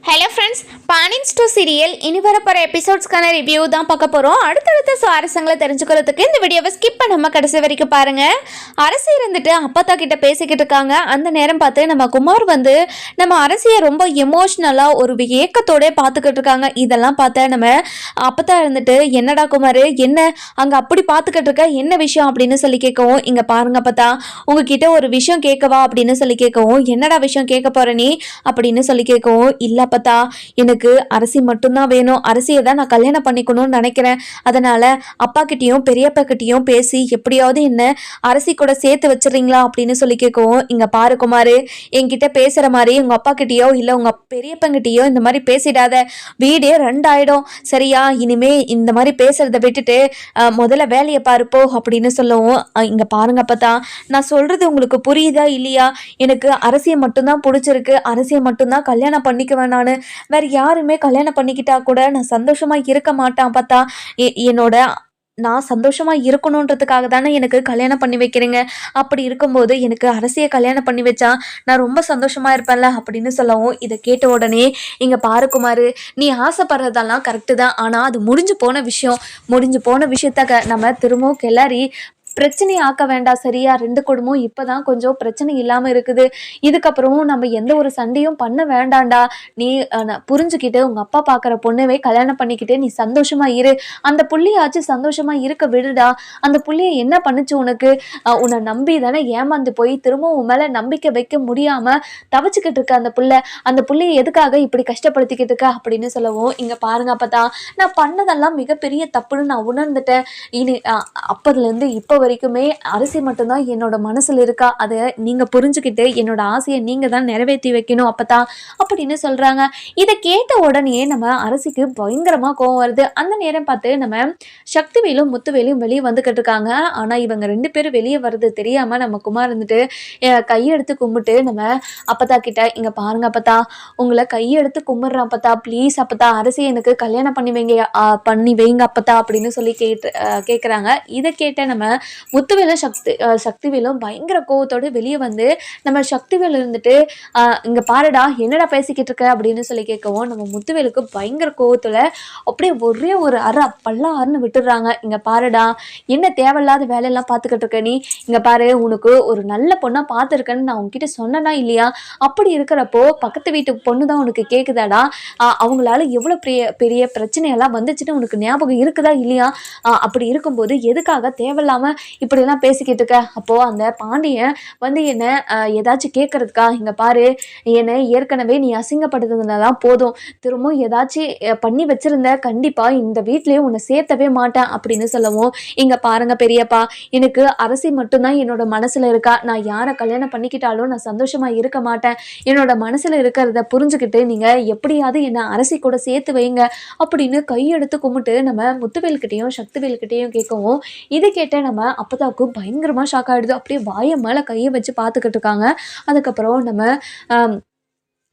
Hello friends, பானின்ஸ் two serial இனி வரப்போகிற எபிசோட்ஸ்க்கான review தான் பார்க்க போகிறோம். அடுத்தடுத்த சுவாரஸ்யங்களை தெரிஞ்சுக்கிறதுக்கு இந்த வீடியோவை ஸ்கிப் பண்ணாமல் கடைசி வரைக்கும் பாருங்கள். அரசி இருந்துட்டு அப்பத்தா கிட்ட பேசிக்கிட்டு இருக்காங்க. அந்த நேரம் பார்த்து நம்ம குமார் வந்து நம்ம அரசியை ரொம்ப எமோஷ்னலாக ஒரு ஏக்கத்தோட பார்த்துக்கிட்டு இருக்காங்க. இதெல்லாம் பார்த்த நம்ம அப்பத்தா இருந்துட்டு, என்னடா குமார், என்ன அங்கே அப்படி பார்த்துக்கிட்டு இருக்க, என்ன விஷயம் அப்படின்னு சொல்லி கேட்கவும், இங்கே பாருங்க அப்பத்தா, உங்ககிட்ட ஒரு விஷயம் கேட்கவா அப்படின்னு சொல்லி கேட்கவும், என்னடா விஷயம் கேட்க போற நீ அப்படின்னு சொல்லி கேட்கவும், இல்லை அப்பத்தா, எனக்கு அரசி மட்டும்தான் வேணும், அரசியை தான் நான் கல்யாணம் பண்ணிக்கணும்னு நினைக்கிறேன். அதனால அப்பா கிட்டேயும் பெரியப்பா கிட்டேயும் பேசி எப்படியாவது என்ன அரசி கூட சேர்த்து வச்சிடறீங்களா அப்படின்னு சொல்லி கேட்கவும், இங்க பாரு குமார், என்கிட்ட பேசுற மாதிரி உங்க அப்பா கிட்டேயோ இல்லை உங்க பெரியப்பங்கிட்டயோ இந்த மாதிரி பேசிடாத, வீடே ரெண்டாயிடும் சரியா? இனிமே இந்த மாதிரி பேசுறதை விட்டுட்டு முதல்ல வேலையை பாருப்போ அப்படின்னு சொல்லவும், இங்க பாருங்க அப்பத்தா, நான் சொல்றது உங்களுக்கு புரியுதா இல்லையா? எனக்கு அரசியை மட்டும்தான் பிடிச்சிருக்கு, அரசியை மட்டும்தான் கல்யாணம் பண்ணிக்குவேன். நான் வேற யாருமே கல்யாணம் பண்ணிக்கிட்டா கூட நான் சந்தோஷமா இருக்க மாட்டேன். பார்த்தா என்னோட நான் சந்தோஷமா இருக்கணுன்றதுக்காக தானே எனக்கு கல்யாணம் பண்ணி வைக்கிறீங்க. அப்படி இருக்கும்போது எனக்கு அரசியை கல்யாணம் பண்ணி வச்சா நான் ரொம்ப சந்தோஷமா இருப்பேன்ல அப்படின்னு சொல்லவும், இதை கேட்ட உடனே, இங்க பாரு குமார், நீ ஆசைப்படுறதெல்லாம் கரெக்டு தான், ஆனா அது முடிஞ்சு போன விஷயத்த நம்ம திரும்பவும் கிளறி பிரச்சனை ஆக்க வேண்டாம் சரியா? ரெண்டு குடும்பம் இப்பதான் கொஞ்சம் பிரச்சனை இல்லாம இருக்குது. இதுக்கப்புறமும் நம்ம எந்த ஒரு சண்டையும் பண்ண வேண்டாண்டா. நீ புரிஞ்சுக்கிட்டு உங்க அப்பா பாக்குற பொண்ணவே கல்யாணம் பண்ணிக்கிட்டு நீ சந்தோஷமா இரு. அந்த புள்ளியாச்சு சந்தோஷமா இருக்க விடுடா. அந்த புள்ளிய என்ன பண்ணுச்சு உனக்கு? உன்னை நம்பி தானே ஏமாந்து போய் திரும்பவும் உன் மேல நம்பிக்கை வைக்க முடியாம தவிச்சுக்கிட்டு இருக்க அந்த புள்ளைய எதுக்காக இப்படி கஷ்டப்படுத்திக்கிட்டு இருக்க அப்படின்னு சொல்லவும், இங்க பாருங்க அப்பதான், நான் பண்ணதெல்லாம் மிகப்பெரிய தப்புன்னு நான் உணர்ந்துட்டேன். இனி அப்பதுல இருந்து இப்ப வரைக்குமே அரசி மட்டும்தான் என்னோட மனசுல இருக்கா. அதை நீங்க புரிஞ்சுக்கிட்டு என்னோட ஆசையை நீங்க தான் நிறைவேற்றி வைக்கணும் அப்பதான் அப்படின்னு சொல்றாங்க. இதை கேட்ட உடனே நம்ம அரசிக்கு பயங்கரமா கோவம் வருது. அந்த நேரம் பார்த்து நம்ம சக்திவேலும் முத்துவேலும் வெளியே வந்துகிட்டு இருக்காங்க. ஆனா இவங்க ரெண்டு பேரும் வெளியே வர்றது தெரியாம நம்ம குமார் இருந்துட்டு கையெடுத்து கும்பிட்டு நம்ம அப்பத்தா கிட்ட, இங்க பாருங்க அப்பத்தா, உங்களை கையெடுத்து கும்பிடுறேன் அப்பத்தா, ப்ளீஸ் அப்பத்தா, அரசி எனக்கு கல்யாணம் பண்ணி வைங்க அப்பத்தா அப்படின்னு சொல்லி கேட்குறாங்க. இதை கேட்ட நம்ம முத்துவேலும் சக்திவேலும் பயங்கர கோவத்தோடு வெளியே வந்து நம்ம சக்திவேல் இருந்துட்டு, இங்க பாருடா, என்னடா பேசிக்கிட்டு இருக்க அப்படின்னு சொல்லி கேட்கவும், நம்ம முத்துவேலுக்கு பயங்கர கோவத்துல அப்படியே ஒரே ஒரு பல்லாருன்னு விட்டுடுறாங்க. இங்க பாருடா, என்ன தேவையில்லாத வேலையெல்லாம் பார்த்துக்கிட்டு இருக்க நீ? இங்க பாரு, உனக்கு ஒரு நல்ல பொண்ணா பார்த்துருக்கேன்னு நான் உங்ககிட்ட சொன்னனா இல்லையா? அப்படி இருக்கிறப்போ பக்கத்து வீட்டு பொண்ணு தான் உனக்கு கேட்குதாடா? அவங்களால எவ்வளோ பெரிய பிரச்சனையெல்லாம் வந்துச்சுன்னு உனக்கு ஞாபகம் இருக்குதா இல்லையா? அப்படி இருக்கும்போது எதுக்காக தேவையில்லாம இப்படிலாம் பேசிக்கிட்டு இருக்க? அப்போ அந்த பாண்டியன் வந்து என்ன ஏதாச்சும் கேட்கறதுக்கா? இங்க பாரு, என்னை ஏற்கனவே நீ அசிங்கப்படுத்துறதுனாலாம் போதும், திரும்பவும் ஏதாச்சும் பண்ணி வச்சிருந்த கண்டிப்பா இந்த வீட்லயே உன்னை சேர்த்தவே மாட்டேன் அப்படின்னு சொல்லவும், இங்க பாருங்க பெரியப்பா, எனக்கு அரசி மட்டும்தான் என்னோட மனசுல இருக்கா. நான் யாரை கல்யாணம் பண்ணிக்கிட்டாலும் நான் சந்தோஷமா இருக்க மாட்டேன். என்னோட மனசுல இருக்கிறத புரிஞ்சுக்கிட்டு நீங்க எப்படியாவது என்னை அரசி கூட சேர்த்து வைங்க அப்படின்னு கையெடுத்து கும்பிட்டு நம்ம முத்துவேல்கிட்டையும் சக்திவேல்கிட்டையும் கேட்கவும், இது கேட்ட நம்ம அப்பதாவுக்கு பயங்கரமா ஷாக் ஆயிடுது. அப்படியே வாயை மேல கையை வச்சு பார்த்துக்கிட்டு இருக்காங்க. அதுக்கப்புறம் நம்ம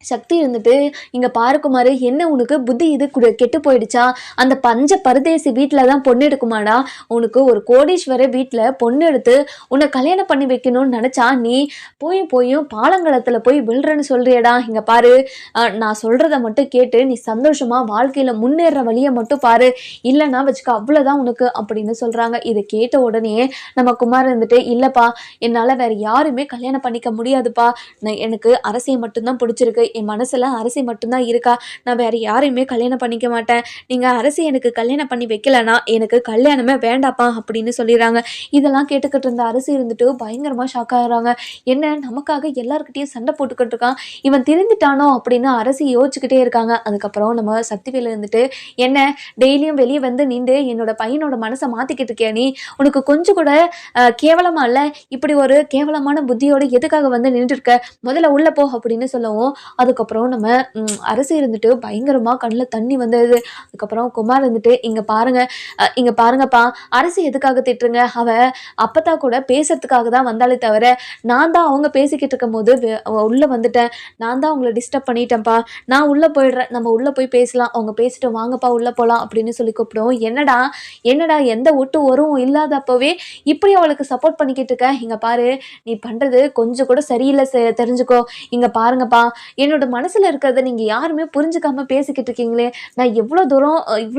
சக்தி இருந்துட்டு, இங்க பாரு குமார், என்ன உனக்கு புத்தி இது கெட்டு போயிடுச்சா? அந்த பஞ்ச பரதேசி வீட்டில் தான் பொண்ணு எடுக்குமாடா? உனக்கு ஒரு கோடீஸ்வர வீட்டில் பொண்ணு எடுத்து உன்னை கல்யாணம் பண்ணி வைக்கணும்னு நினச்சா நீ போயும் பாலங்கலத்தில் போய் விழுறன்னு சொல்றியடா? இங்க பாரு, நான் சொல்றத மட்டும் கேட்டு நீ சந்தோஷமா வாழ்க்கையில முன்னேற வழியை மட்டும் பாரு, இல்லைன்னா வச்சுக்க அவ்வளோதான் உனக்கு அப்படின்னு சொல்றாங்க. இதை கேட்ட உடனே நம்ம குமார் இருந்துட்டு, இல்லப்பா, என்னால் வேற யாருமே கல்யாணம் பண்ணிக்க முடியாதுப்பா, எனக்கு அரசியை மட்டும்தான் பிடிச்சிருக்கு, என் மனசுல அரசி மட்டும்தான் இருக்கா, நான் வேற யாரையுமே கல்யாணம் பண்ணிக்க மாட்டேன், நீங்க அரசி எனக்கு கல்யாணம் பண்ணி வைக்கலனா எனக்கு கல்யாணமே வேண்டாப்பா அப்படின்னு சொல்லிடுறாங்க. இதெல்லாம் கேட்டுக்கிட்டு இருந்த அரசி இருந்துட்டு பயங்கரமா ஷாக் ஆகுறாங்க. என்ன நமக்காக எல்லார்கிட்டையும் சண்டை போட்டுக்கிட்டு இருக்கான், இவன் திருந்திட்டானோ அப்படின்னு அரசி யோசிச்சுக்கிட்டே இருக்காங்க. அதுக்கப்புறம் நம்ம சக்திவேல் இருந்துட்டு, என்ன டெய்லியும் வெளியே வந்து நின்று என்னோட பையனோட மனசை மாத்திக்கிட்டு இருக்கியா நீ? உனக்கு கொஞ்சம் கூட கேவலமா இல்ல? இப்படி ஒரு கேவலமான புத்தியோட எதுக்காக வந்து நின்று இருக்க? முதல்ல உள்ள போ அப்படின்னு சொல்லவும், அதுக்கப்புறம் நம்ம அரசி இருந்துட்டு பயங்கரமா கண்ணில் தண்ணி வந்தது. அதுக்கப்புறம் குமார் இருந்துட்டு, இங்க பாருங்கப்பா, அரசி எதுக்காக திட்டுருங்க? அவ அப்பத்தா கூட பேசுறதுக்காக தான் வந்தாலே தவிர நான் தான் அவங்க பேசிக்கிட்டு இருக்கும் போது உள்ள வந்துட்டேன், நான் தான் அவங்கள டிஸ்டர்ப் பண்ணிட்டேன்ப்பா, நான் உள்ள போயிடுறேன், நம்ம உள்ள போய் பேசலாம், அவங்க பேசிட்டு வாங்கப்பா உள்ள போகலாம் அப்படின்னு சொல்லி கூப்பிடுவோம். என்னடா எந்த ஒட்டு வரும் இல்லாதப்பவே இப்படி அவளுக்கு சப்போர்ட் பண்ணிக்கிட்டு இருக்க? இங்க பாரு, நீ பண்றது கொஞ்சம் கூட சரியில்லை, தெரிஞ்சுக்கோ. இங்க பாருங்கப்பா, என்னோட மனசுல இருக்கிறத நீங்க யாருமே புரிஞ்சுக்காம பேசிக்கிட்டு இருக்கீங்களே, நான் இவ்வளோ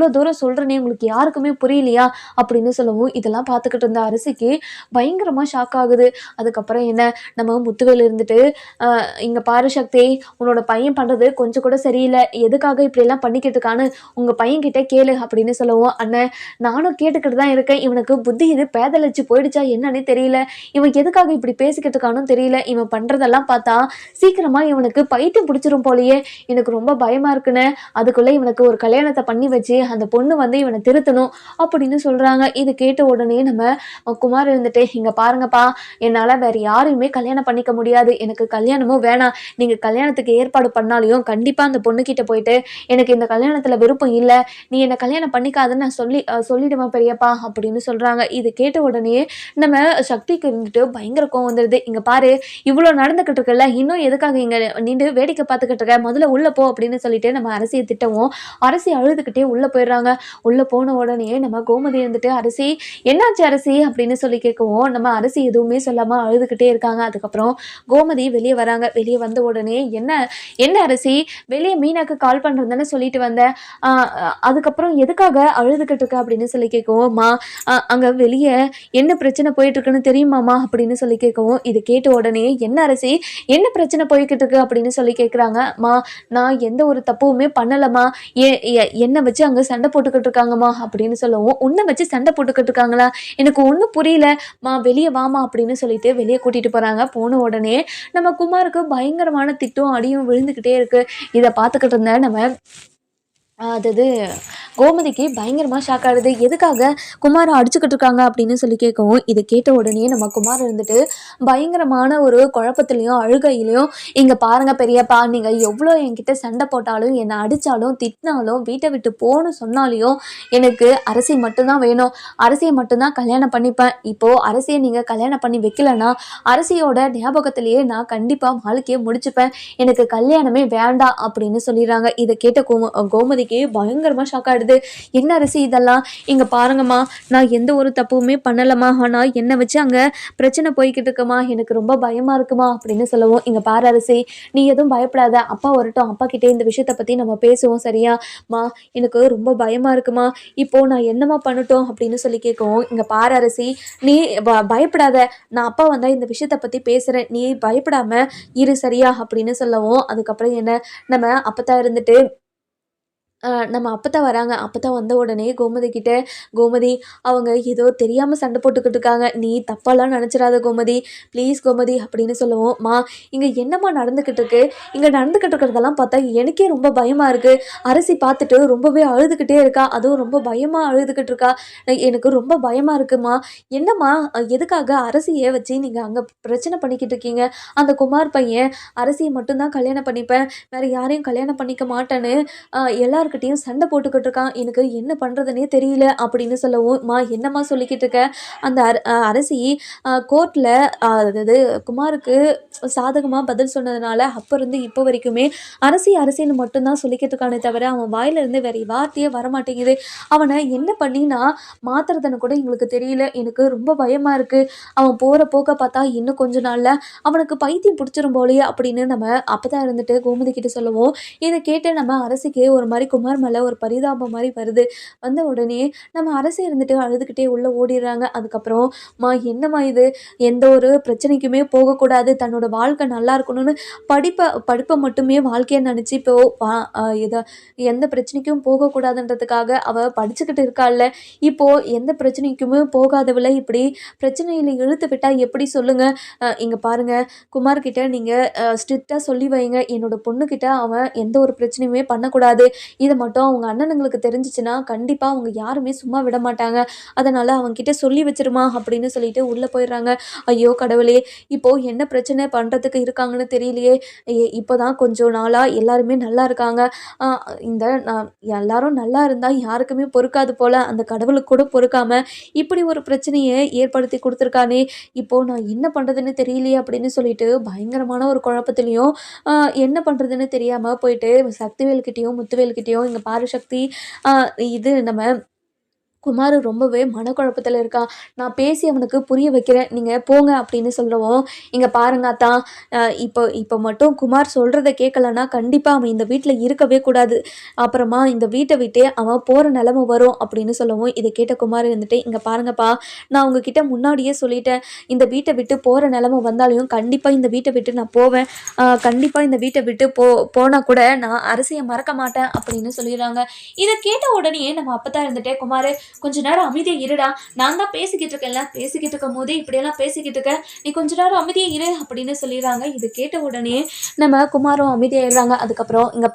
தூரம் சொல்றேனே உங்களுக்கு யாருக்குமே புரியலையா? அப்படின்னு சொல்லவும், இதெல்லாம் பார்த்துக்கிட்டு இருந்த அரசிக்கு பயங்கரமா ஷாக் ஆகுது. அதுக்கப்புறம் என்ன, நம்ம முத்துவேல் இருந்துட்டு, "அ இங்க பாரு சக்தி, உன்னோட பையன் பண்றது கொஞ்சம் கூட சரியில்ல. எதுக்காக இப்படியெல்லாம் பண்ணிக்கிட்டு இருக்கான்னு உங்க பையன்கிட்ட கேளு" அப்படின்னு சொல்லவும், "அண்ணே, நானும் கேட்டுக்கிட்டு தான் இருக்கேன். இவனுக்கு புத்தி இது பேதலிச்சு போயிடுச்சா என்னன்னே தெரியல. இவன் எதுக்காக இப்படி பேசிக்கிட்டு இருக்கானும் தெரியல. இவன் பண்றதெல்லாம் பார்த்தா சீக்கிரமா இவனுக்கு பைத்தியம் பிடிச்சிரும் போலயே. எனக்கு ரொம்ப பயமா இருக்குண்ணே. அதுக்குள்ள இவனுக்கு ஒரு கல்யாணத்த பண்ணி வச்சு, அந்த பொண்ணு வந்து இவன திருத்தணும்" அப்படின்னு சொல்றாங்க. இத கேட்ட உடனே நம்ம குமார் இருந்துட்டு, "இங்க பாருங்கப்பா, என்னால வேற யாரையுமே கல்யாணம் பண்ணிக்க முடியாது. எனக்கு கல்யாணமும் வேணாம். நீங்க கல்யாணத்துக்கு ஏற்பாடு பண்ணாலையும் கண்டிப்பா அந்த பொண்ணுகிட்ட போயிட்டு, எனக்கு இந்த கல்யாணத்துல விருப்பம் இல்ல. நீ என்ன கல்யாணம் பண்ணிக்காதன்னு நான் சொல்லிடுவேன் பெரியப்பா" அப்படின்னு சொல்றாங்க. இது கேட்ட உடனே நம்ம சக்திக்கு இருந்துட்டு பயங்கர கோவம் வந்துருது. "இங்க பாரு, இவ்ளோ நடந்துகிட்டு இருக்குல்ல, இன்னும் எதுக்காக இங்க நின்னு வேடிக்கை பார்த்துக்கிட்டு இருக்க? முதல்ல உள்ள போ" அப்படின்னு சொல்லிட்டு நம்ம அரசிய திட்டவும், அரசி அழுதுகிட்டே உள்ள போயிடுறாங்க. உள்ள போன உடனே நம்ம கோமதி இருந்துட்டு, "அரசி, என்னாச்சு அரசி?" அப்படின்னு சொல்லி கேட்கவும், நம்ம அரசி எதுவுமே சொல்லாம அழுதுகிட்டே இருக்காங்க. அதுக்கப்புறம் கோமதி வெளிய வராங்க. வெளிய வந்த உடனே, "என்ன என்ன அரசி, வெளிய மீனாக்கு கால் பண்றேன்னு தானே சொல்லிட்டு வந்தேன். அ அதுக்கப்புறம் எதுக்காக அழுதுகிட்டு இருக்க?" அப்படின்னு சொல்லி கேட்கவும், "மா, அங்க வெளிய என்ன பிரச்சனை போயிட்டு இருக்குன்னு தெரியுமாம்மா?" அப்படின்னு சொல்லி கேட்கவும், இது கேட்ட உடனே, "என்ன அரசி, என்ன பிரச்சனை போய்க்கிட்டு இருக்கு?" அப்படின்னு சொல்லி கேட்குறாங்க. "மா, நான் எந்த ஒரு தப்புமே பண்ணலம்மா. எ எ என்ன வச்சு அங்க சண்டை போட்டுக்கிட்டு இருக்காங்கம்மா" அப்படின்னு சொல்லவும், "உன்ன வச்சு சண்டை போட்டுக்கிட்டு இருக்காங்களா? எனக்கு ஒண்ணும் புரியல. மா, வெளிய வாம்மா" அப்படின்னு சொல்லிட்டு வெளிய கூட்டிட்டு போறாங்க. போன உடனே நம்ம குமாருக்கு பயங்கரமான திட்டும், அடியும் விழுந்துகிட்டே இருக்கு. இத பார்த்துக்கிட்டு இருந்த நம்ம அதாவது கோமதிக்கு பயங்கரமா ஷாக் ஆகுது. எதுக்காக குமார அடிச்சுக்கிட்டு இருக்காங்க அப்படின்னு சொல்லி கேட்கவும், இத கேட்ட உடனே நம்ம குமார் இருந்துட்டு பயங்கரமான ஒரு குழப்பத்திலயும், அழுகையிலயும், "இங்க பாருங்க பெரியப்பா, நீங்க எவ்வளோ என்கிட்ட சண்டை போட்டாலும், என்ன அடிச்சாலும், திட்டினாலும், வீட்டை விட்டு போன்னு சொன்னாலையும் எனக்கு அரசி மட்டும் தான் வேணும். அரசிய மட்டும் தான் கல்யாணம் பண்ணிப்பேன். இப்போ அரசிய நீங்க கல்யாணம் பண்ணி வைக்கலன்னா, அரசியோட ஞாபகத்திலேயே நான் கண்டிப்பா வாழ்க்கைய முடிச்சுப்பேன். எனக்கு கல்யாணமே வேண்டாம்" அப்படின்னு சொல்லிடுறாங்க. இத கேட்ட கோமதிக்கு பயங்கரமா ஷாக் ஆயிடுது. "என்ன அரசி இதெல்லாம்? இங்க பாருங்கம்மா, நான் எந்த ஒரு தப்புமே பண்ணலம்மா. ஆனா என்ன வச்சு அங்க பிரச்சனை போய்க்கிட்டு இருக்குமா. எனக்கு ரொம்ப பயமா இருக்குமா" அப்படின்னு சொல்லவும், "இங்க பாரு அரசி, நீ எதுவும் பயப்படாத. அப்பா வரட்டும். அப்பா கிட்டே இந்த விஷயத்த பத்தி நம்ம பேசுவோம், சரியா? மா, எனக்கு ரொம்ப பயமா இருக்குமா. இப்போ நான் என்னம்மா பண்ணட்டும்?" அப்படின்னு சொல்லி கேட்கவும், "இங்க பாரு அரசி, நீ பயப்படாத. நான் அப்பா வந்தா இந்த விஷயத்த பத்தி பேசுறேன். நீ பயப்படாம இரு, சரியா?" அப்படின்னு சொல்லவும், அதுக்கப்புறம் என்ன, நம்ம அப்பத்தா இருந்துட்டு, நம்ம அப்பத்தா வராங்க. அப்பத்தா வந்த உடனே கோமதி கிட்ட, "கோமதி, அவங்க ஏதோ தெரியாம சண்டை போட்டுக்கிட்டு இருக்காங்க. நீ தப்பாலாம் நினச்சிடாத கோமதி. ப்ளீஸ் கோமதி" அப்படின்னு சொல்லவும், "மா, இங்க என்னம்மா நடந்துக்கிட்டு இருக்கு? இங்க நடந்துக்கிட்டு இருக்கிறதெல்லாம் பார்த்தா எனக்கே ரொம்ப பயமா இருக்கு. அரசி பார்த்துட்டு ரொம்பவே அழுதுகிட்டே இருக்கா. அதுவும் ரொம்ப பயமா அழுதுகிட்டு இருக்கா. எனக்கு ரொம்ப பயமா இருக்குமா. என்னம்மா, எதுக்காக அரசிய வச்சு நீங்க அங்க பிரச்சனை பண்ணிக்கிட்டு இருக்கீங்க? அந்த குமார் பையன் அரசிய மட்டும் தான் கல்யாணம் பண்ணிப்பேன். வேற யாரையும் கல்யாணம் பண்ணிக்க மாட்டேன்னு எல்லார்கிட்டயும் சண்டை போட்டுக்கிட்டு இருக்கான். எனக்கு என்ன பண்றதுன்னே தெரியல" அப்படின்னு சொல்லவும், "மா, என்னம்மா சொல்லிக்கிட்டு இருக்க? அந்த அரசி கோர்ட்ல அதாவது குமாருக்கு சாதகமா பதில் சொன்னதுனால அப்ப இருந்து இப்போ வரைக்குமே அரசி அரசின்னு மட்டும் தான் சொல்லிக்கிட்டு இருக்கானே தவிர, அவன் வாயில இருந்து வேற வார்த்தையே வரமாட்டேங்குது. அவனை என்ன பண்ணி நான் மாத்துறதுன்னு கூட எங்களுக்கு தெரியல. எனக்கு ரொம்ப பயமா இருக்கு. அவன் போற போக்க பார்த்தா இன்னும் கொஞ்ச நாள்ல அவனுக்கு பைத்தியம் பிடிச்சிரும் போலயே" அப்படின்னு நம்ம அப்பதான் இருந்துட்டு கோமதி கிட்ட சொல்லவும், இத கேட்டு நம்ம அரசிக்கு ஒரு மாரி குமார் மேல ஒரு பரிதாபம் மாரி வருது. வந்த உடனே நம்ம அரசி இருந்துட்டு அழுதுகிட்டே உள்ள ஓடிடுறாங்க. அதுக்கப்புறம், "மா, என்னம்மா இது? எந்த ஒரு பிரச்சனைக்குமே போகக்கூடாது. தன்னோட வாழ்க்கை நல்லா இருக்கணும்னு படிப்ப மட்டுமே வாழ்க்கையா நினைச்சு இப்போ வா அ எத எந்த பிரச்சனைக்கும் போகக்கூடாதுன்றதுக்காக அவ படிச்சுக்கிட்டு இருக்கால்ல. இப்போ எந்த பிரச்சனைக்குமே போகாதவள இப்படி பிரச்சனையில இழுத்து விட்டா எப்படி சொல்லுங்க? இங்க பாருங்க, குமார் கிட்ட நீங்க ஸ்ட்ரிக்ட்டா சொல்லி வைங்க. என்னோட பொண்ணுகிட்ட அவன் எந்த ஒரு பிரச்சனையுமே பண்ணக்கூடாது. இது மட்டும் அவங்க அண்ணனுங்களுக்கு தெரிஞ்சுச்சுன்னா, கண்டிப்பா அவங்க யாருமே சும்மா விடமாட்டாங்க. அதனால அவன்கிட்ட சொல்லி வச்சுருமா" அப்படின்னு சொல்லிட்டு உள்ள போயிடுறாங்க. ஐயோ கடவுளே! இப்போ என்ன பிரச்சனை பண்றதுக்கு இருக்காங்கன்னு தெரியலையே! இப்போதான் கொஞ்சம் நாளா எல்லாருமே நல்லா இருக்காங்க. அ இந்த எல்லாரும் நல்லா இருந்தா யாருக்குமே பொறுக்காது போல. அந்த கடவுளுக்கு கூட பொறுக்காம, இப்படி ஒரு பிரச்சனைய ஏற்படுத்தி குடுத்துருக்கானே! இப்போ நான் என்ன பண்றதுன்னு தெரியலையே! அப்படின்னு சொல்லிட்டு பயங்கரமான ஒரு குழப்பத்திலயும், அ என்ன பண்றதுன்னு தெரியாம போயிட்டு சக்திவேல் கிட்டயும், முத்துவேல் கிட்டயும், "இங்க பாரு சக்தி, இது நம்ம குமார் ரொம்பவே மனக்குழப்பத்தில் இருக்கான். நான் பேசி அவனுக்கு புரிய வைக்கிறேன், நீங்கள் போங்க அப்படின்னு சொல்லவும், இங்கே பாருங்க அத்தான், இப்போ இப்போ மட்டும் குமார் சொல்கிறத கேட்கலன்னா கண்டிப்பாக அவன் இந்த வீட்டில் இருக்கவே கூடாது. அப்புறமா இந்த வீட்டை விட்டே அவன் போகிற நிலமை வரும் அப்படின்னு சொல்லவும், இதை கேட்ட குமார் இருந்துட்டு, இங்கே பாருங்கப்பா, நான் உங்ககிட்ட முன்னாடியே சொல்லிட்டேன், இந்த வீட்டை விட்டு போகிற நிலமை வந்தாலையும் கண்டிப்பாக இந்த வீட்டை விட்டு நான் போவேன். கண்டிப்பாக இந்த வீட்டை விட்டு போனால் கூட நான் அரசியை மறக்க மாட்டேன் அப்படின்னு சொல்லிடுறாங்க. இதை கேட்ட உடனே நம்ம அப்பதான் இருந்துட்டே, குமார் கொஞ்ச நேரம் அமைதியா இருடா, நான் தான் பேசிக்கிட்டு இருக்கேன்ல, பேசிக்கிட்டு இருக்கும் போதே இப்படியெல்லாம் பேசிக்கிட்டு இருக்க, நீ கொஞ்ச நேரம் அமைதியா இரு அப்படின்னு சொல்லிடுறாங்க. இது கேட்ட உடனே நம்ம குமாரும் அமைதியாயிடுறாங்க. அதுக்கப்புறம் இங்க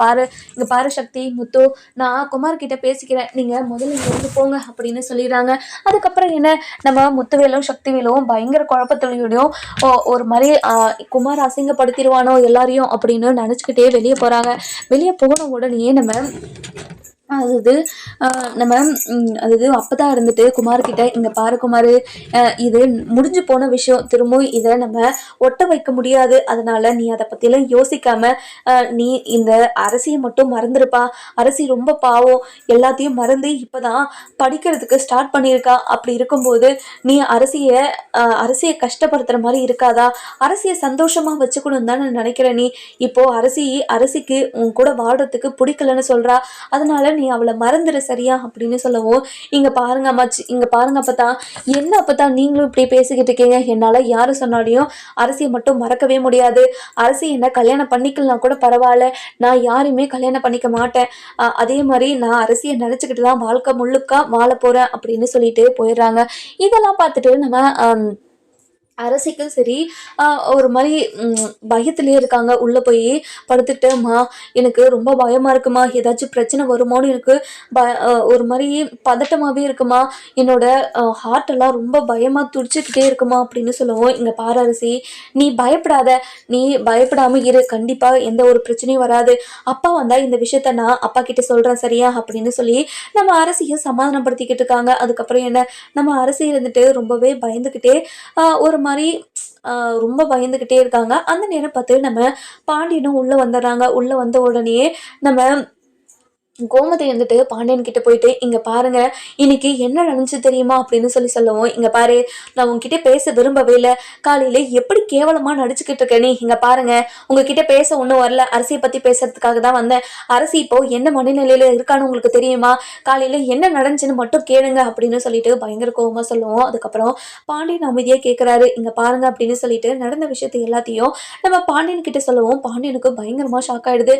பாரு சக்தி, முத்து, நான் குமார் கிட்ட பேசிக்கிறேன், நீங்க முதல்ல இருந்து போங்க அப்படின்னு சொல்லிடுறாங்க. அதுக்கப்புறம் என்ன, நம்ம முத்துவேலும் சக்திவேலும் பயங்கர குழப்பத்தொழியோடையும் ஒரு மாதிரி குமார் அசிங்கப்படுத்திடுவானோ எல்லாரையும் அப்படின்னு நினச்சிக்கிட்டே வெளியே போறாங்க. வெளியே போன உடனே அதாவது அதாவது அப்பதான் இருந்துட்டு குமார்கிட்ட, இங்கே பாரு குமார், இது முடிஞ்சு போன விஷயம், திரும்பவும் இதை நம்ம ஒட்ட வைக்க முடியாது, அதனால நீ அதை பற்றிலாம் யோசிக்காம நீ இந்த அரசியை மட்டும் மறந்துருப்பா. அரசி ரொம்ப பாவம், எல்லாத்தையும் மறந்து இப்போதான் படிக்கிறதுக்கு ஸ்டார்ட் பண்ணியிருக்கா. அப்படி இருக்கும்போது நீ அரசியை கஷ்டப்படுத்துகிற மாதிரி இருக்காதா? அரசியை சந்தோஷமாக வச்சுக்கணும் தான் நினைக்கிறேன். நீ இப்போ அரசிக்கு உன் கூட வாழ்றதுக்கு பிடிக்கலன்னு சொல்கிறா, அதனால நீ அவளை மறந்துடு சரியா அப்படின்னு சொல்லவும், இங்க பாருங்க அம்மாச்சி, இங்க பாருங்க அப்பதான், என்ன அப்பதான் நீங்களும் இப்படி பேசிக்கிட்டு இருக்கீங்க, என்னால யாரு சொன்னாலையும் அரசியை மட்டும் மறக்கவே முடியாது. அரசி என்ன கல்யாணம் பண்ணிக்கலாம் கூட பரவாயில்ல, நான் யாரையுமே கல்யாணம் பண்ணிக்க மாட்டேன், அதே மாதிரி நான் அரசியை நினைச்சுக்கிட்டு தான் வாழ்க்கை முழுக்கா வாழ போறேன் அப்படின்னு சொல்லிட்டு போயிடுறாங்க. இதெல்லாம் பார்த்துட்டு நம்ம அரசிக்கும் சரி ஒரு மாதிரி பயத்திலே இருக்காங்க. உள்ளே போய் படுத்துக்கிட்டேம்மா, எனக்கு ரொம்ப பயமாக இருக்குமா, ஏதாச்சும் பிரச்சனை வருமோன்னு எனக்கு ஒரு மாதிரி பதட்டமாகவே இருக்குமா, என்னோட ஹார்ட்டெல்லாம் ரொம்ப பயமாக துடிச்சிக்கிட்டே இருக்குமா அப்படின்னு சொல்லவும், இங்கே பாரு அரசி, நீ பயப்படாமல் இரு, கண்டிப்பாக எந்த ஒரு பிரச்சனையும் வராது. அப்பா வந்தால் இந்த விஷயத்த நான் அப்பா கிட்ட சொல்கிறேன் சரியா அப்படின்னு சொல்லி நம்ம அரசியை சமாதானப்படுத்திக்கிட்டு இருக்காங்க. அதுக்கப்புறம் என்ன, நம்ம அரசி இருந்துட்டு ரொம்பவே பயந்துக்கிட்டே ஒரு மாதிரி ரொம்ப பயந்துக்கிட்டே இருக்காங்க. அந்த நேரம் பார்த்து நம்ம பாண்டியனும் உள்ளே வந்துடுறாங்க. உள்ளே வந்த உடனே நம்ம கோமதி இருந்துட்டு பாண்டியன் கிட்ட போயிட்டு, இங்கே பாருங்க, இன்னைக்கு என்ன நடந்துச்சு தெரியுமா அப்படின்னு சொல்லவும், இங்கே பாரு, நான் உங்ககிட்ட பேச விரும்பவே இல்லை, காலையில் எப்படி கேவலமாக நடிச்சுக்கிட்டு இருக்க நீ, இங்கே பாருங்க, உங்ககிட்ட பேச ஒன்றும் வரல, அரசியை பற்றி பேசுறதுக்காக தான் வந்தேன். அரசி இப்போ என்ன மனநிலையில் இருக்கான்னு உங்களுக்கு தெரியுமா, காலையில் என்ன நடந்துச்சுன்னு மட்டும் கேளுங்க அப்படின்னு சொல்லிட்டு பயங்கர கோபமாக சொல்லுவோம். அதுக்கப்புறம் பாண்டியன் அமைதியாக கேட்குறாரு. இங்கே பாருங்க அப்படின்னு சொல்லிட்டு நடந்த விஷயத்தை எல்லாத்தையும் நம்ம பாண்டியன் கிட்ட சொல்லுவோம். பாண்டியனுக்கு பயங்கரமாக ஷாக் ஆயிடுது.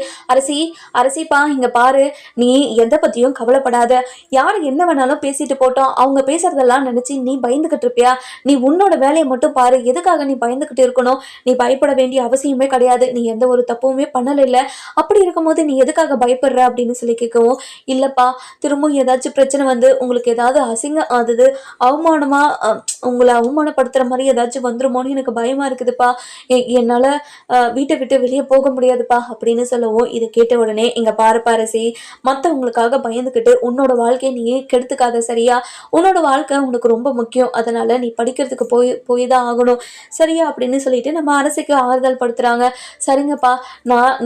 அரசிப்பா, இங்கே பாரு, நீ எதை பற்றியும் கவலைப்படாத, யார் என்ன வேணாலும் பேசிட்டு போட்டோம், அவங்க பேசுறதெல்லாம் நினச்சி நீ பயந்துக்கிட்டு இருப்பியா, நீ உன்னோட வேலையை மட்டும் பாரு, எதுக்காக நீ பயந்துக்கிட்டு இருக்கணும், நீ பயப்பட வேண்டிய அவசியமே கிடையாது, நீ எந்த ஒரு தப்புமே பண்ணலை, அப்படி இருக்கும்போது நீ எதுக்காக பயப்படுற அப்படின்னு சொல்லி கேட்கவும், இல்லைப்பா, திரும்பவும் ஏதாச்சும் பிரச்சனை வந்து உங்களுக்கு ஏதாவது அதாவது அவமானமாக உங்களை அவமானப்படுத்துகிற மாதிரி ஏதாச்சும் வந்துருமோன்னு எனக்கு பயமாக இருக்குதுப்பா, என்னால் வீட்டை விட்டு வெளியே போக முடியாதுப்பா அப்படின்னு சொல்லவும், இதை கேட்ட உடனே, இங்கே பாரு பாரசி, மற்றவங்களுக்காக பயந்துக்கிட்டு உன்னோட வாழ்க்கையை நீ கெடுத்துக்காத சரியா, உன்னோட வாழ்க்கை உனக்கு ரொம்ப முக்கியம், அதனால நீ படிக்கிறதுக்கு போய் தான் ஆகணும் சரியா அப்படின்னு சொல்லிட்டு நம்ம அரசுக்கு ஆறுதல் படுத்துறாங்க. சரிங்கப்பா,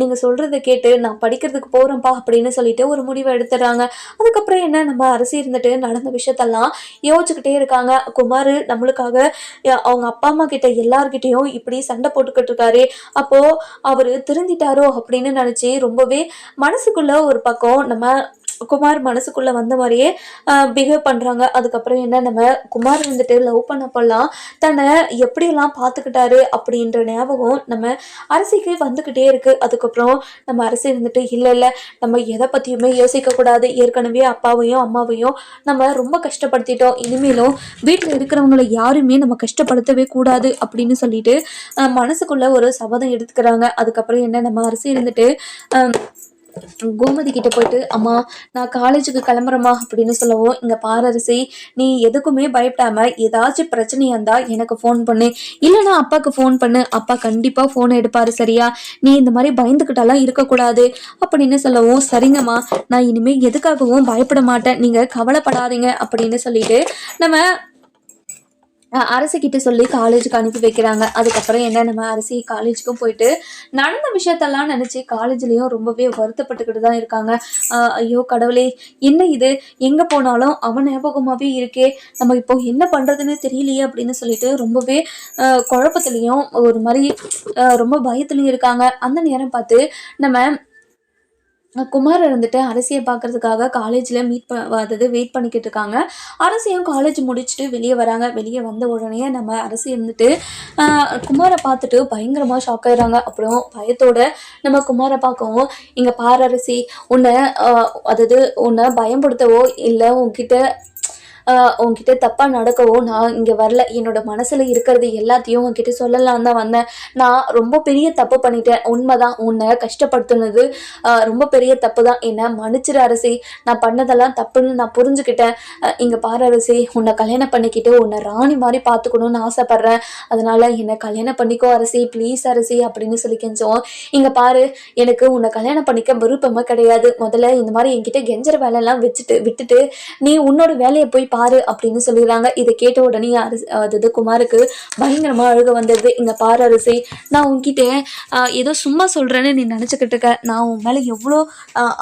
நீங்க சொல்றதை கேட்டு நான் படிக்கிறதுக்கு போறேன்ப்பா அப்படின்னு சொல்லிட்டு ஒரு முடிவை எடுத்துறாங்க. அதுக்கப்புறம் என்ன, நம்ம அரசு இருந்துட்டு நடந்த விஷயத்தெல்லாம் யோசிச்சுக்கிட்டே இருக்காங்க. குமார் நம்மளுக்காக அவங்க அப்பா அம்மா கிட்ட எல்லார்கிட்டையும் இப்படி சண்டை போட்டுக்கிட்டு இருக்காரு, அப்போ அவரு திருந்திட்டாரோ அப்படின்னு நினைச்சு ரொம்பவே மனசுக்குள்ள ஒரு பக்கம் நம்ம குமார் மனசுக்குள்ள வந்த மாதிரியே பிஹேவ் பண்றாங்க. அதுக்கப்புறம் என்ன, நம்ம குமார் வந்துட்டு லவ் பண்ணப்பெல்லாம் தன்னை எப்படியெல்லாம் பார்த்துக்கிட்டாரு அப்படின்ற ஞாபகம் நம்ம அரசிக்கு வந்துக்கிட்டே இருக்கு. அதுக்கப்புறம் நம்ம அரசு இருந்துட்டு இல்லை, நம்ம எதை பற்றியுமே யோசிக்க கூடாது, ஏற்கனவே அப்பாவையும் அம்மாவையும் நம்ம ரொம்ப கஷ்டப்படுத்திட்டோம், இனிமேலும் வீட்டில் இருக்கிறவங்களை யாருமே நம்ம கஷ்டப்படுத்தவே கூடாது அப்படின்னு சொல்லிட்டு மனசுக்குள்ள ஒரு சபதம் எடுத்துக்கிறாங்க. அதுக்கப்புறம் என்ன, நம்ம அரசு இருந்துட்டு கோமதி கிட்ட போயிட்டு, அம்மா நான் காலேஜுக்கு கிளம்புறேம்மா அப்படின்னு சொல்லவும், இங்கே பாரரசி, நீ எதுக்குமே பயப்படாம ஏதாச்சும் பிரச்சனையா இருந்தா எனக்கு ஃபோன் பண்ணு, இல்லைன்னா அப்பாவுக்கு ஃபோன் பண்ணு, அப்பா கண்டிப்பாக ஃபோனை எடுப்பாரு சரியா, நீ இந்த மாதிரி பயந்துக்கிட்டாலாம் இருக்கக்கூடாது அப்படின்னு சொல்லவும், சரிங்கம்மா, நான் இனிமேல் எதுக்காகவும் பயப்பட மாட்டேன், நீங்கள் கவலைப்படாதீங்க அப்படின்னு சொல்லிட்டு நம்ம அரசிக்கிட்ட சொல்லி காலேஜுக்கு அனுப்பி வைக்கிறாங்க. அதுக்கப்புறம் என்ன நம்ம அரசி காலேஜுக்கும் போயிட்டு நடந்த விஷயத்தெல்லாம் நினச்சி காலேஜ்லேயும் ரொம்பவே வருத்தப்பட்டுக்கிட்டு தான் இருக்காங்க. ஐயோ கடவுளே! என்ன இது? எங்கே போனாலும் அவன் ஞாபகமாகவே இருக்கே! நம்ம இப்போ என்ன பண்ணுறதுன்னு தெரியலையே அப்படின்னு சொல்லிட்டு ரொம்பவே குழப்பத்துலேயும் ஒரு மாதிரி ரொம்ப பயத்துலையும் இருக்காங்க. அந்த நேரம் பார்த்து நம்ம குமார் இருந்துட்டு அரசியை பார்க்கறதுக்காக காலேஜில் அதாவது வெயிட் பண்ணிக்கிட்டு இருக்காங்க. அரசியும் காலேஜ் முடிச்சுட்டு வெளியே வராங்க. வெளியே வந்த உடனே நம்ம அரசி இருந்துட்டு குமாரை பார்த்துட்டு பயங்கரமாக ஷாக் ஆயிடுறாங்க. அப்புறம் பயத்தோட நம்ம குமாரை பார்க்கவும், இங்கே பாரு அரசி, உன்னை அதாவது உன்னை பயன்படுத்தவோ இல்லை உன்கிட்ட தப்பாக நடக்கவோ நான் இங்கே வரல. என்னோட மனசில் இருக்கிறது எல்லாத்தையும் உன்கிட்ட சொல்லலாம் தான் வந்தேன். நான் ரொம்ப பெரிய தப்பு பண்ணிட்டேன், உண்மைதான். உன்னை கஷ்டப்படுத்துனது ரொம்ப பெரிய தப்பு தான். என்னை மன்னிச்சிரு அரசி, நான் பண்ணதெல்லாம் தப்புன்னு நான் புரிஞ்சுக்கிட்டேன். இங்கே பாரு அரசி, உன்னை கல்யாணம் பண்ணிக்கிட்டு உன்னை ராணி மாதிரி பார்த்துக்கணுன்னு ஆசைப்பட்றேன். அதனால் என்னை கல்யாணம் பண்ணிக்கோ அரசி, ப்ளீஸ் அரசி அப்படின்னு சொல்லி கெஞ்சோம். இங்கே பாரு, எனக்கு உன்னை கல்யாணம் பண்ணிக்க விருப்பமே கிடையாது. முதல்ல இந்த மாதிரி என்கிட்ட கெஞ்சற வேலையெல்லாம் விட்டுட்டு நீ உன்னோட வேலையை போய் பாரு அப்படின்னு சொல்லிடுறாங்க. இதை கேட்ட உடனே அதாவது குமாருக்கு பயங்கரமா அழுக வந்தது. இங்க பாரு அரசி, நான் உன்கிட்ட ஏதோ சும்மா சொல்றேன்னு நீ நினைச்சுக்கிட்டு இருக்க. நான் உன் மேல எவ்வளோ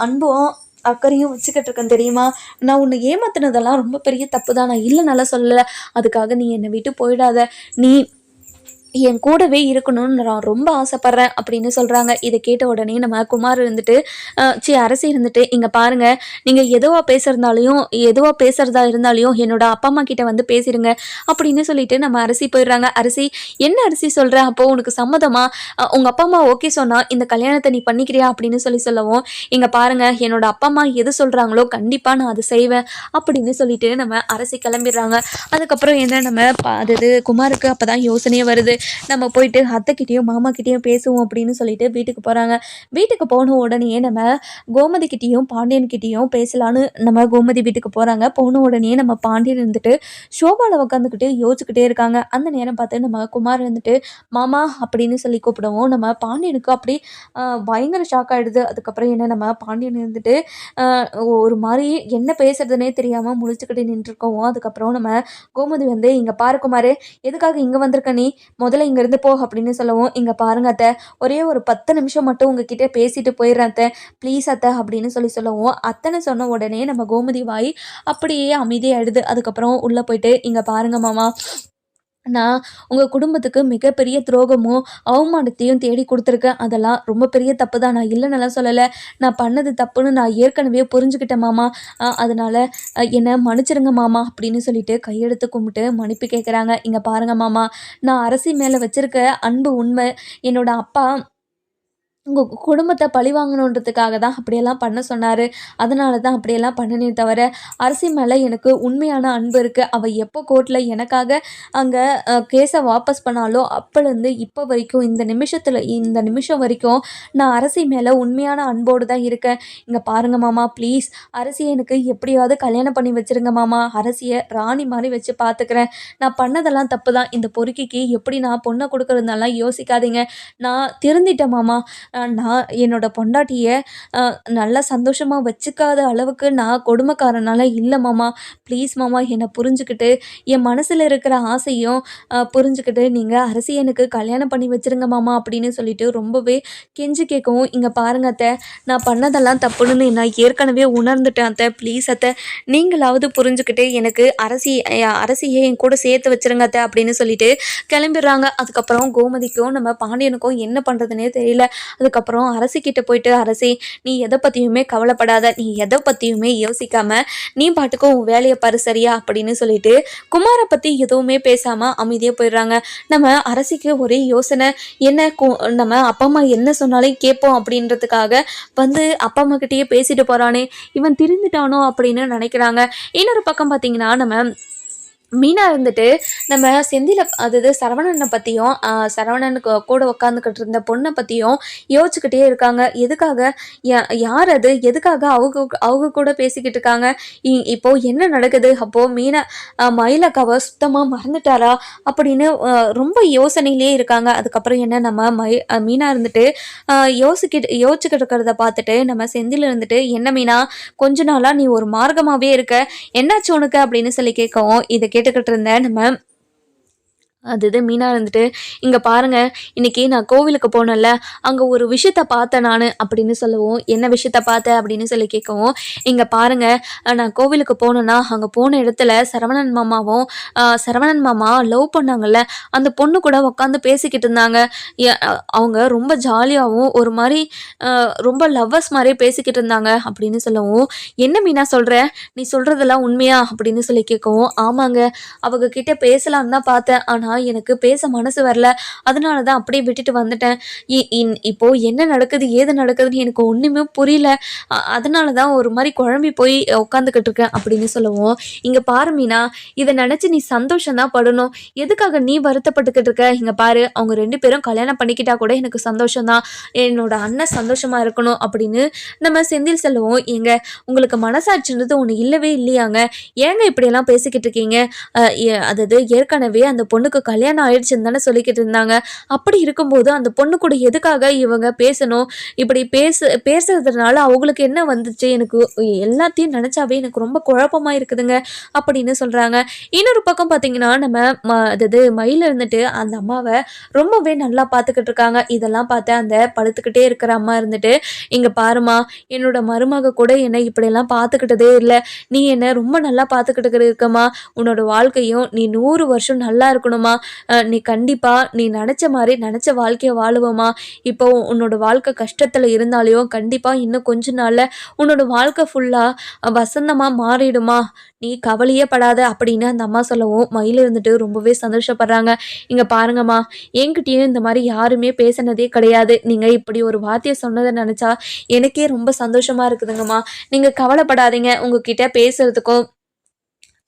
அன்பும் அக்கறையும் வச்சுக்கிட்டு இருக்கேன் தெரியுமா? நான் உன்னை ஏமாத்தினதெல்லாம் ரொம்ப பெரிய தப்பு தான். நான் இல்லை நல்லா சொல்லலை. அதுக்காக நீ என்னை விட்டு போயிடாத. நீ என் கூடவே இருக்கணும்னு நான் ரொம்ப ஆசைப்பட்றேன் அப்படின்னு சொல்கிறாங்க. இதை கேட்ட உடனே நம்ம குமார் இருந்துட்டு அரசி இருந்துட்டு, இங்கே பாருங்கள், நீங்கள் எதுவாக பேசுகிறதா இருந்தாலையும் என்னோட அப்பா அம்மா கிட்ட வந்து பேசிடுங்க அப்படின்னு சொல்லிட்டு நம்ம அரசி போயிடுறாங்க. அரசி, என்ன அரசி சொல்கிற? அப்போது உனக்கு சம்மதமா? உங்கள் அப்பா அம்மா ஓகே சொன்னால் இந்த கல்யாணத்தை நீ பண்ணிக்கிறியா அப்படின்னு சொல்லவும், இங்கே பாருங்கள், என்னோட அப்பா அம்மா எது சொல்கிறாங்களோ கண்டிப்பாக நான் அதை செய்வேன் அப்படின்னு சொல்லிட்டு நம்ம அரசி கிளம்பிடுறாங்க. அதுக்கப்புறம் என்ன நம்ம அதாவது குமாருக்கு அப்போ தான் யோசனையே வருது. நம்ம போயிட்டு அத்தைக்கிட்டேயும் மாமாக்கிட்டேயும் பேசுவோம் அப்படின்னு சொல்லிட்டு வீட்டுக்கு போகிறாங்க. வீட்டுக்கு போன உடனே நம்ம கோமதிக்கிட்டேயும் பாண்டியன்கிட்டேயும் பேசலான்னு நம்ம கோமதி வீட்டுக்கு போகிறாங்க. போன உடனே நம்ம பாண்டியன் இருந்துட்டு ஷோபாவில் உட்காந்துக்கிட்டு யோசிச்சுக்கிட்டே இருக்காங்க. அந்த நேரம் பார்த்து நம்ம குமார் இருந்துட்டு மாமா அப்படின்னு சொல்லி கூப்பிடுவோம். நம்ம பாண்டியனுக்கு அப்படி பயங்கர ஷாக் ஆகிடுது. அதுக்கப்புறம் என்ன நம்ம பாண்டியன் இருந்துட்டு ஒரு மாதிரி என்ன பேசுறதுனே தெரியாமல் முழிச்சுக்கிட்டு நின்றுருக்கோம். அதுக்கப்புறம் நம்ம கோமதி வந்து, இங்கே பாரு குமார், எதுக்காக இங்கே வந்திருக்க நீ? முதல்ல இங்கேருந்து போ அப்படின்னு சொல்லவும், இங்கே பாருங்க அத்தை, ஒரே ஒரு 10 நிமிஷம் மட்டும் உங்ககிட்ட பேசிட்டு போயிடுறேன் அத்தை, ப்ளீஸ் அத்தை அப்படின்னு சொல்லவும், அத்தைன்னு சொன்ன உடனே நம்ம கோமதி வாய் அப்படியே அமைதியாகிடுது. அதுக்கப்புறம் உள்ளே போயிட்டு, இங்கே பாருங்க மாமா, நான் உங்கள் குடும்பத்துக்கு மிகப்பெரிய துரோகமும் அவமானத்தையும் தேடி கொடுத்துருக்கேன். அதெல்லாம் ரொம்ப பெரிய தப்பு தான். நான் இல்லைன்னெல்லாம் சொல்லலை. நான் பண்ணது தப்புன்னு நான் ஏற்கனவே புரிஞ்சுக்கிட்டேன் மாமா. அதனால் என்னை மன்னிச்சிருங்க மாமா அப்படின்னு சொல்லிட்டு கையெடுத்து கும்பிட்டு மன்னிப்பு கேட்குறாங்க. இங்கே பாருங்கள் மாமா, நான் அரசி மேலே வச்சுருக்க அன்பு உண்மை. என்னோட அப்பா உங்கள் குடும்பத்தை பழி வாங்கணுன்றதுக்காக தான் அப்படியெல்லாம் பண்ண சொன்னார். அதனால தான் அப்படியெல்லாம் பண்ணினே தவிர, அரசி மேலே எனக்கு உண்மையான அன்பு இருக்குது. அவள் எப்போ கோர்ட்டில் எனக்காக அங்கே கேஸை வாபஸ் பண்ணாலோ அப்போலேருந்து இப்போ வரைக்கும் இந்த நிமிஷம் வரைக்கும் நான் அரசி மேலே உண்மையான அன்போடு தான் இருக்கேன். இங்கே பாருங்கள் மாமா, ப்ளீஸ் அரசியை எனக்கு எப்படியாவது கல்யாணம் பண்ணி வச்சுருங்க மாமா. அரசியை ராணி மாதிரி வச்சு பார்த்துக்கிறேன். நான் பண்ணதெல்லாம் தப்பு தான். இந்த பொறுக்கிக்கு எப்படி நான் பொண்ணை கொடுக்குறதுனாலாம் யோசிக்காதீங்க. நான் திருந்திட்டேன் மாமா. நான் என்னோட பொண்டாட்டியை நல்லா சந்தோஷமாக வச்சுக்காத அளவுக்கு நான் கொடுமைக்காரனால இல்லை மாமா. ப்ளீஸ் மாமா, என்னை புரிஞ்சுக்கிட்டு என் மனசில் இருக்கிற ஆசையும் புரிஞ்சுக்கிட்டு நீங்கள் அரசி எனக்கு கல்யாணம் பண்ணி வச்சுருங்க மாமா அப்படின்னு சொல்லிட்டு ரொம்பவே கெஞ்சி கேட்கவும், இங்கே பாருங்க அத்தை, நான் பண்ணதெல்லாம் தப்புன்னு நான் ஏற்கனவே உணர்ந்துட்டேன் அத்தை. ப்ளீஸ் அத்தை, நீங்களாவது புரிஞ்சுக்கிட்டு எனக்கு அரசியை என் கூட சேர்த்து வச்சுருங்க அத்தை அப்படின்னு சொல்லிட்டு கிளம்பிடுறாங்க. அதுக்கப்புறம் கோமதிக்கும் நம்ம பாண்டியனுக்கும் என்ன பண்ணுறதுனே தெரியல. அதுக்கப்புறம் அரசிக்கிட்ட போயிட்டு, அரசி, நீ எதை பற்றியுமே கவலைப்படாத, நீ எதை பற்றியுமே யோசிக்காமல் நீ பாட்டுக்கும் உன் வேலையை பாரு சரியா அப்படின்னு சொல்லிட்டு குமாரை பற்றி எதுவுமே பேசாமல் அமைதியாக போயிடுறாங்க. நம்ம அரசிக்கு ஒரே யோசனை, என்ன நம்ம அப்பா அம்மா என்ன சொன்னாலும் கேட்போம் அப்படின்றதுக்காக வந்து அப்பா அம்மா கிட்டேயே பேசிட்டு போகிறானே, இவன் திருந்துட்டானோ அப்படின்னு நினைக்கிறாங்க. இன்னொரு பக்கம் பார்த்தீங்கன்னா நம்ம மீனா இருந்துட்டு நம்ம செந்தில அதாவது சரவணனை பற்றியும் சரவணனுக்கு கூட உட்காந்துக்கிட்டு இருந்த பொண்ணை பற்றியும் யோசிச்சுக்கிட்டே இருக்காங்க. எதுக்காக யார் அது? எதுக்காக அவங்க கூட பேசிக்கிட்டு இருக்காங்க? இப்போது என்ன நடக்குது? அப்போது மீனா மயிலக்காவை சுத்தமாக மறந்துட்டாரா அப்படின்னு ரொம்ப யோசனையிலே இருக்காங்க. அதுக்கப்புறம் என்ன நம்ம மீனா இருந்துட்டு யோசிச்சுக்கிட்டு இருக்கிறத பார்த்துட்டு நம்ம செந்தில் இருந்துட்டு, என்ன மீனா, கொஞ்ச நாளாக நீ ஒரு மார்க்கமாகவே இருக்க, என்னாச்சு உனக்கு அப்படின்னு சொல்லி கேட்கவும், இதை கேட்டுக்கிட்டு இருந்தேன் நம்ம அது இது மீனா இருந்துட்டு, "இங்க பாருங்க, இன்னைக்கு நான் கோவிலுக்கு போனேன்ல, அங்க ஒரு விஷயத்த பார்த்தேன் நானு" அப்படின்னு சொல்லவும், "என்ன விஷயத்த பார்த்த?" அப்படின்னு சொல்லி கேட்கவும், "இங்க பாருங்க, நான் கோவிலுக்கு போனேன்னா, அங்க போன இடத்துல சரவணன் மாமாவும் சரவணன் மாமா லவ் பண்ணாங்கல்ல, அந்த பொண்ணு கூட உட்காந்து பேசிக்கிட்டு இருந்தாங்க. அவங்க ரொம்ப ஜாலியாவும், ஒரு மாரி ரொம்ப லவ்வர்ஸ் மாரியே பேசிக்கிட்டு இருந்தாங்க" அப்படின்னு சொல்லவும், "என்ன மீனா சொல்ற? நீ சொல்றதெல்லாம் உண்மையா?" அப்படின்னு சொல்லி கேட்கவும், "ஆமாங்க, அவங்க கிட்ட பேசலான்னு தான் பார்த்தேன். ஆனா எனக்கு பேச மனசு வரல. அதனால தான் அப்படியே விட்டுட்டு வந்துட்டேன். இப்போ என்ன நடக்குது? ஏது நடக்குதுன்னு எனக்கு ஒண்ணுமே புரியல. அதனால தான் ஒரு மாரி குழம்பி போய் உட்காந்துக்கிட்டு இருக்கேன்" அப்படின்னு சொல்லவும், "இங்க பாரு மீனா, இத நெனச்சு நீ சந்தோஷம் தான் படணும். எதுக்காக நீ வருத்தப்பட்டுக்கிட்டு இருக்க? இங்க பாரு, அவங்க 2 பேரும் கல்யாணம் பண்ணிக்கிட்டா கூட எனக்கு சந்தோஷம் தான். என்னோட அண்ணன் சந்தோஷமா இருக்கணும்" அப்படின்னு நம்ம செந்தில் சொல்லவும், "ஏங்க உங்களுக்கு மனசாட்சின்றது ஒண்ணு இல்லவே இல்லையாங்க? ஏங்க இப்படியெல்லாம் பேசிக்கிட்டு இருக்கீங்க? அ எ அதாவது ஏற்கனவே அந்த பொண்ணுக்கு கல்யாணம் ஆயிடுச்சுன்னு தானே சொல்லிக்கிட்டு இருந்தாங்க. அப்படி இருக்கும்போது அந்த பொண்ணு கூட எதுக்காக இவங்க பேசணும்? இப்படி பேசுறதுனால அவங்களுக்கு என்ன வந்துச்சு? எனக்கு எல்லாத்தையும் நெனச்சாவே எனக்கு ரொம்ப குழப்பமா இருக்குதுங்க" அப்படின்னு சொல்றாங்க. இன்னொரு பக்கம் பார்த்தீங்கன்னா, நம்ம அதாவது மயில் இருந்துட்டு அந்த அம்மாவ ரொம்பவே நல்லா பார்த்துக்கிட்டு இருக்காங்க. இதெல்லாம் பார்த்து அந்த படுத்துக்கிட்டே இருக்கிற அம்மா இருந்துட்டு, "இங்க பாரும்மா, என்னோட மருமக கூட என்னை இப்படியெல்லாம் பார்த்துக்கிட்டதே இல்ல. நீ என்ன ரொம்ப நல்லா பார்த்துக்கிட்டு இருக்கம்மா. உன்னோட வாழ்க்கையும் நீ 100 வருஷம் நல்லா இருக்கணும்மா. நீ கண்டிப்பா நீ நெனச்ச மாரி நெனச்ச வாழ்க்கைய வாழுவம்மா. இப்போ உன்னோட வாழ்க்கை கஷ்டத்துல இருந்தாலும் கண்டிப்பா இன்னும் கொஞ்ச நாள்ல உன்னோட வாழ்க்கை ஃபுல்லா வசந்தமா மாறிடும்மா. நீ கவலையே படாத" அப்படின்னு அந்த அம்மா சொல்லவும், மயில் இருந்துட்டு ரொம்பவே சந்தோஷப்படுறாங்க. "இங்க பாருங்கம்மா, என்கிட்டயும் இந்த மாரி யாருமே பேசினதே கிடையாது. நீங்க இப்படி ஒரு வார்த்தைய சொன்னத நெனச்சா எனக்கே ரொம்ப சந்தோஷமா இருக்குதுங்கம்மா. நீங்க கவலைப்படாதீங்க. உங்ககிட்ட பேசுறதுக்கும்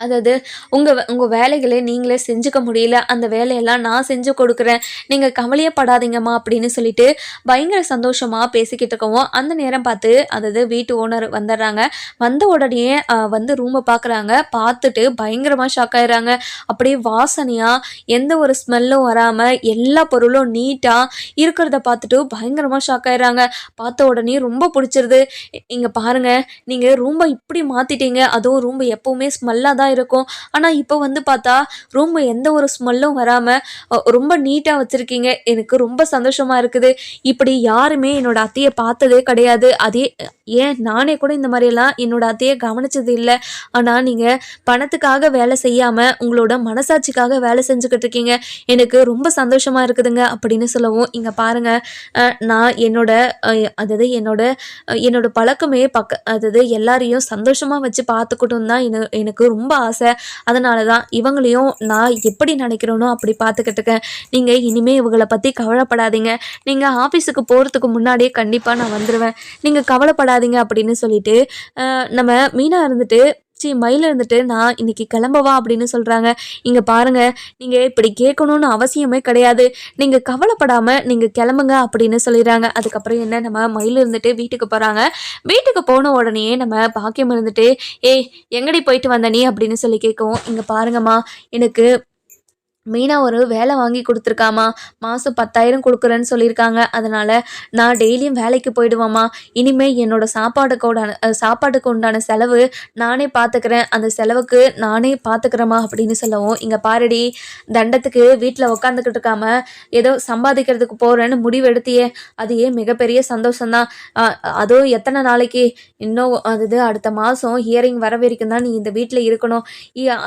அதாவது உங்க வேலைகள நீங்களே செஞ்சுக்க முடியல. அந்த வேலையெல்லாம் நான் செஞ்சு கொடுக்குறேன். நீங்க கவலையே படாதீங்கம்மா" அப்படின்னு சொல்லிட்டு பயங்கர சந்தோஷமா பேசிக்கிட்டு இருக்கவும், அந்த நேரம் பார்த்து அதாவது வீட்டு ஓனர் வந்துடுறாங்க. வந்த உடனேயே வந்து ரூம பார்க்குறாங்க. பார்த்துட்டு பயங்கரமா ஷாக் ஆயிடுறாங்க. அப்படியே வாசனையா எந்த ஒரு ஸ்மெல்லும் வராம எல்லா பொருளும் நீட்டா இருக்கிறத பார்த்துட்டு பயங்கரமா ஷாக் ஆயிடுறாங்க. பார்த்த உடனே ரொம்ப புடிச்சிருது. "இங்க பாருங்க, நீங்க ரூம்ப இப்படி மாத்திட்டீங்க. அதுவும் ரூம் எப்பவுமே ஸ்மெல்லா தான் இருக்கும். ஆனா இப்போ வந்து பார்த்தா ரூம் எந்த ஒரு ஸ்மெல்லும் வராம ரொம்ப நீட்டா வச்சிருக்கீங்க. எனக்கு ரொம்ப சந்தோஷமா இருக்குது. இப்படி யாருமே என்னோட அத்தைய பார்த்ததே கிடையாது. ஏன் நானே கூட இந்த மாதிரியெல்லாம் என்னோட அத்தைய கவனிச்சது இல்ல. ஆனா நீங்க பணத்துக்காக வேலை செய்யாம உங்களோட மனசாட்சிக்காக வேலை செஞ்சுக்கிட்டு இருக்கீங்க. எனக்கு ரொம்ப சந்தோஷமா இருக்குதுங்க" அப்படின்னு சொல்லவும், "இங்க பாருங்க, நான் அ அதாவது என்னோட பழக்கமே அதாவது எல்லாரையும் சந்தோஷமா வச்சு பார்த்துக்கட்டும் தான் எனக்கு ரொம்ப ஆசை. அதனால தான் இவங்களையும் நான் எப்படி நினைக்கிறேனோ அப்படி பார்த்துக்கிட்டு இருக்கேன். நீங்க இனிமே இவங்கள பத்தி கவலைப்படாதீங்க. நீங்க ஆஃபீஸுக்கு போறதுக்கு முன்னாடியே கண்டிப்பா நான் வந்துருவேன். நீங்க கவலைப்படாதீங்க" அப்படின்னு சொல்லிட்டு, நம்ம மீனா இருந்துட்டு மயில் இருந்துட்டு, "நான் இன்னைக்கு கிளம்பவா?" அப்படின்னு சொல்றாங்க. "இங்க பாருங்க, நீங்க இப்படி கேட்கணும்னு அவசியமே கிடையாது. நீங்க கவலைப்படாம நீங்க கிளம்புங்க" அப்படின்னு சொல்லிடுறாங்க. அதுக்கப்புறம் என்ன நம்ம மயில் இருந்துட்டு வீட்டுக்கு போறாங்க. வீட்டுக்கு போன உடனேயே நம்ம பாக்கியம் இருந்துட்டு, "ஏய், எங்கடி போயிட்டு வந்த நீ?" அப்படின்னு சொல்லி கேட்கவும், "இங்க பாருங்கம்மா, எனக்கு மீனா ஒரு வேலை வாங்கி குடுத்துருக்காம்மா. மாசம் 10,000 குடுக்குறேன்னு சொல்லியிருக்காங்க. அதனால நான் டெய்லியும் வேலைக்கு போயிடுவேம்மா. இனிமே என்னோட சாப்பாட்டுக்கு உண்டான செலவு நானே பார்த்துக்கிறேன். அந்த செலவுக்கு நானே பார்த்துக்கிறேம்மா" அப்படின்னு சொல்லவும், "இங்க பாருடி, தண்டத்துக்கு வீட்ல உட்காந்துக்கிட்டு இருக்காம, ஏதோ சம்பாதிக்கிறதுக்கு போறேன்னு முடிவு எடுத்தியே, அதுவே மிகப்பெரிய சந்தோஷம் தான். அ அதுவும் எத்தன நாளைக்கு? இன்னும் அது அடுத்த மாசம் ஹியரிங் வர வரைக்கும் தான் நீ இந்த வீட்ல இருக்கணும்.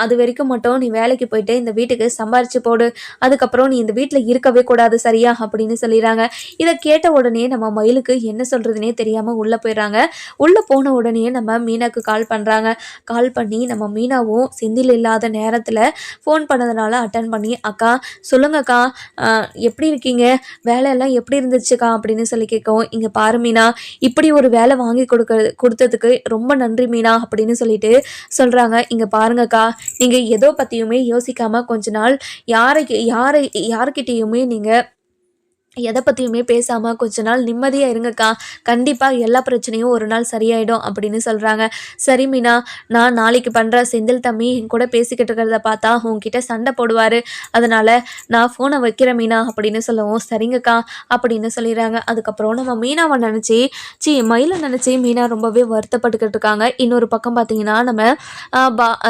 அது வரைக்கும் மட்டும் நீ வேலைக்கு போயிட்டு இந்த வீட்டுக்கு சம்பாரிச்சு போடு. அதுக்கப்புறம் நீ இந்த வீட்ல இருக்கவே கூடாது, சரியா?" அப்படின்னு சொல்லிடுறாங்க. இத கேட்ட உடனே நம்ம மயிலுக்கு என்ன சொல்றதுன்னே தெரியாம உள்ள போயிடுறாங்க. உள்ள போன உடனே நம்ம மீனாக்கு கால் பண்றாங்க. கால் பண்ணி நம்ம மீனாவும் செந்தில் இல்லாத நேரத்துல ஃபோன் பண்ணதுனால அட்டன் பண்ணி, "அக்கா, சொல்லுங்கக்கா, அ எப்படி இருக்கீங்க? வேலையெல்லாம் எப்படி இருந்துச்சுக்கா?" அப்படின்னு சொல்லி கேட்கவும், "இங்க பாரு மீனா, இப்படி ஒரு வேலை வாங்கி குடுத்ததுக்கு ரொம்ப நன்றி மீனா" அப்படின்னு சொல்லிட்டு சொல்றாங்க. "இங்க பாருங்கக்கா, நீங்க எதோ பத்தியுமே யோசிக்காம கொஞ்ச நாள் யாருக்கிட்டயுமே நீங்க எதை பற்றியுமே பேசாமல் கொஞ்ச நாள் நிம்மதியாக இருங்கக்கா, கண்டிப்பாக எல்லா பிரச்சனையும் ஒரு நாள் சரியாயிடும் அப்படின்னு சொல்கிறாங்க. சரி மீனா, நான் நாளைக்கு பண்ணுறேன். செந்தில் தம்பி என் கூட பேசிக்கிட்டு இருக்கிறத பார்த்தா உங்ககிட்ட சண்டை போடுவார், அதனால் நான் ஃபோனை வைக்கிறேன் மீனா அப்படின்னு சொல்லவும், சரிங்கக்கா அப்படின்னு சொல்லிடுறாங்க. அதுக்கப்புறம் நம்ம மீனாவை நினச்சி மயிலை நினச்சி மீனா ரொம்பவே வருத்தப்பட்டுக்கிட்டு இருக்காங்க. இன்னொரு பக்கம் பார்த்தீங்கன்னா நம்ம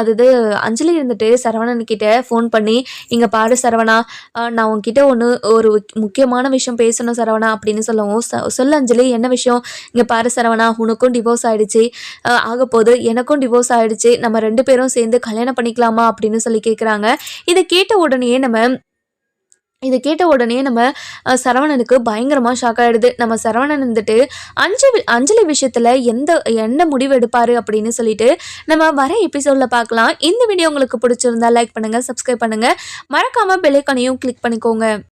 அது அஞ்சலி இருந்துட்டு சரவணன்கிட்ட ஃபோன் பண்ணி, இங்கே பாரு சரவணா, நான் உங்ககிட்ட ஒரு முக்கியமான விஷயம் பேசணும் சரவணா அப்படின்னு சொல்லவும், சொல்ல அஞ்சலி என்ன விஷயம்? இங்கே பாரு சரவணா, உனக்கும் டிவோர்ஸ் ஆகிடுச்சு, ஆகப்போது எனக்கும் டிவோர்ஸ் ஆகிடுச்சு, நம்ம 2 பேரும் சேர்ந்து கல்யாணம் பண்ணிக்கலாமா அப்படின்னு சொல்லி கேட்குறாங்க. இதை கேட்ட உடனே நம்ம சரவணனுக்கு பயங்கரமாக ஷாக் ஆகிடுது. நம்ம சரவணன் வந்துட்டு அஞ்சலி விஷயத்தில் என்ன முடிவு எடுப்பார் அப்படின்னு சொல்லிட்டு நம்ம வர எபிசோடில் பார்க்கலாம். இந்த வீடியோ உங்களுக்கு பிடிச்சிருந்தா லைக் பண்ணுங்கள், சப்ஸ்கிரைப் பண்ணுங்கள், மறக்காமல் பெல் ஐகானையும் கிளிக் பண்ணிக்கோங்க.